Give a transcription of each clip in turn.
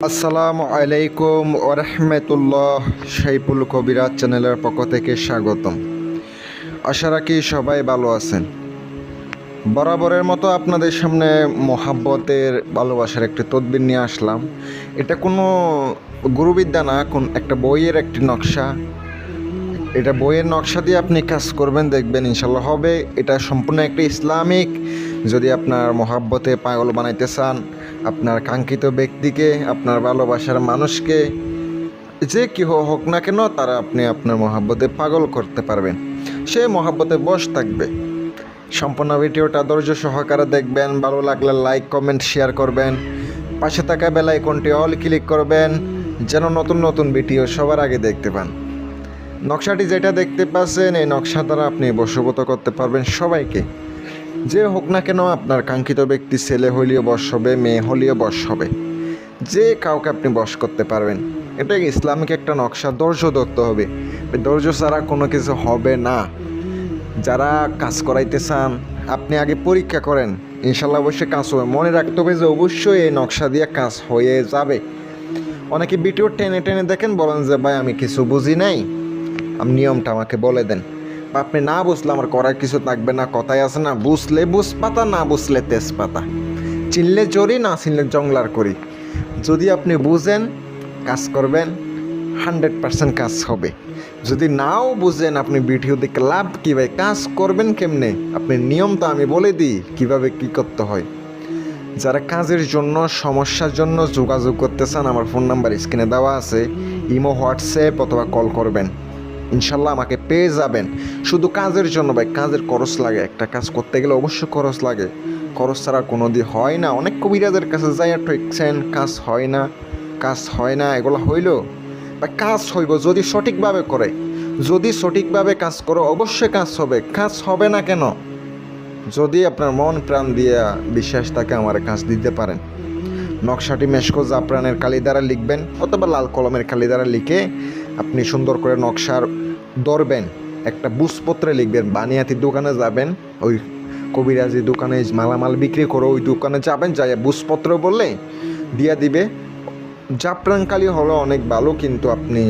আসসালামু আলাইকুম ওরহমতুল্লাহ। সাইফুল কবিরাজ চ্যানেলের পক্ষ থেকে স্বাগতম। আশা রাখি সবাই ভালো আছেন। বরাবরের মতো আপনাদের সামনে মোহাব্বতের ভালোবাসার একটি তদবির নিয়ে আসলাম। এটা কোনো গুরুবিদ্যা না, কোন একটা বইয়ের একটি নকশা। এটা বইয়ের নকশা দিয়ে আপনি কাজ করবেন, দেখবেন ইনশাল্লাহ হবে। এটা সম্পূর্ণ একটি ইসলামিক। যদি আপনার মোহাব্বতে পাগল বানাইতে চান, আপনার কাঙ্ক্ষিত ব্যক্তিকে, আপনার ভালোবাসার মানুষকে, যে কি হোক না কেন, তারা আপনি আপনার মোহাব্বতে পাগল করতে পারবেন। সে মোহাব্বতে বশ থাকবে। সম্পূর্ণ ভিডিওটা ধৈর্য সহকারে দেখবেন। ভালো লাগলে লাইক কমেন্ট শেয়ার করবেন। পাশে থাকা বেল আইকনটি অল ক্লিক করবেন, যেন নতুন নতুন ভিডিও সবার আগে দেখতে পান। নকশাটি যেটা দেখতে পাচ্ছেন, এই নকশা দ্বারা আপনি বশীভূত করতে পারবেন সবাইকে। যে হোক না কেন, আপনার কাঙ্ক্ষিত ব্যক্তি ছেলে হলেও বশ হবে, মেয়ে হলেও বশ হবে। যে কাউকে আপনি বশ করতে পারবেন। এটা ইসলামিক একটা নকশা। ধৈর্য ধরতে হবে, ধৈর্য ছাড়া কোনো কিছু হবে না। যারা কাজ করাইতে চান, আপনি আগে পরীক্ষা করেন, ইনশাল্লাহ অবশ্যই কাজ হবে। মনে রাখতে হবে যে অবশ্যই এই নকশা দিয়ে কাজ হয়ে যাবে। অনেকে ভিডিও টেনে টেনে দেখেন, বলেন যে ভাই আমি কিছু বুঝি নাই, নিয়মটা আমাকে বলে দেন। বা আপনি না বুঝলে আমার করার কিছু থাকবে না। কথায় আছে না, বুঝলে বুঝ পাতা, না বুঝলে তেজপাতা। চিনলে চড়ি, না চিনলে জংলার করি। যদি আপনি বুঝেন, কাজ করবেন, 100% কাজ হবে। যদি নাও বুঝেন, আপনি ভিডিও দেখে লাভ কী ভাই, কাজ করবেন কেমনে, আপনি নিয়ম তো আমি বলে দিই কীভাবে কী করতে হয়। যারা কাজের জন্য, সমস্যার জন্য যোগাযোগ করতে চান, আমার ফোন নাম্বার স্ক্রিনে দেওয়া আছে। ইমো, হোয়াটসঅ্যাপ অথবা কল করবেন, ইনশাল্লাহ আমাকে পেয়ে যাবেন। শুধু কাজের জন্য ভাই, কাজের খরচ লাগে। একটা কাজ করতে গেলে অবশ্যই খরচ লাগে। খরচ ছাড়া কোনো দিন হয় না। অনেক কবিরাজের কাছে যাই ঠেকছেন, কাজ হয় না, কাজ হয় না। এগুলো হইল বা কাজ হইব যদি সঠিকভাবে করে। যদি সঠিকভাবে কাজ করো, অবশ্যই কাজ হবে। কাজ হবে না কেন? যদি আপনার মন প্রাণ দিয়ে বিশ্বাস থাকে, আমার কাজ দিতে পারেন। নকশাটি মেশকো জাফরানের কালি দ্বারা লিখবেন, অথবা লাল কলমের কালি দ্বারা লিখে আপনি সুন্দর করে নকশার ধরবেন। একটা বুঝপত্রে লিখবেন। বানিয়াতির দোকানে যাবেন, ওই কবিরাজি দোকানে মালামাল বিক্রি করো, ওই দোকানে যাবেন, যাই বুঝপত্র বললে দিয়া দিবে। জাফরান কালি হলো অনেক ভালো, কিন্তু আপনি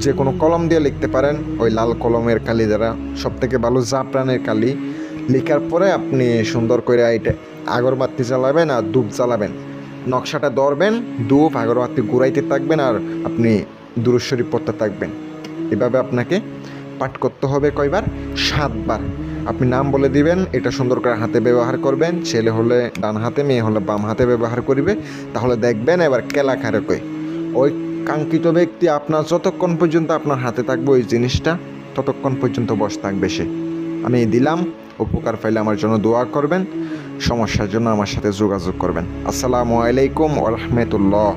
যে কোনো কলম দিয়ে লিখতে পারেন। ওই লাল কলমের কালি দ্বারা সবথেকে ভালো জাফরানের কালি। লেখার পরে আপনি সুন্দর করে এটা আগরবাতি জ্বালাবেন আর ধূপ জ্বালাবেন। নকশাটা ধরবেন, ধূপ আগরবাতি ঘুরাইতে থাকবেন, আর আপনি দুরূদ শরীফ পড়তে থাকবেন। এভাবে আপনাকে পাঠ করতে হবে কয়বার? 7 বার। আপনি নাম বলে দিবেন, এটা সুন্দর করে হাতে ব্যবহার করবেন। ছেলে হলে ডান হাতে, মেয়ে হলে বাম হাতে ব্যবহার করিবে। তাহলে দেখবেন এবার কেলা খারে কই ওই কাঙ্ক্ষিত ব্যক্তি আপনার যতক্ষণ পর্যন্ত আপনার হাতে থাকবে ওই জিনিসটা, ততক্ষণ পর্যন্ত বস থাকবে সে। আমি দিলাম। উপকার পাইলে আমার জন্য দোয়া করবেন। সমস্যার জন্য আমার সাথে যোগাযোগ করবেন। আসসালামু আলাইকুম ওয়া রাহমাতুল্লাহ।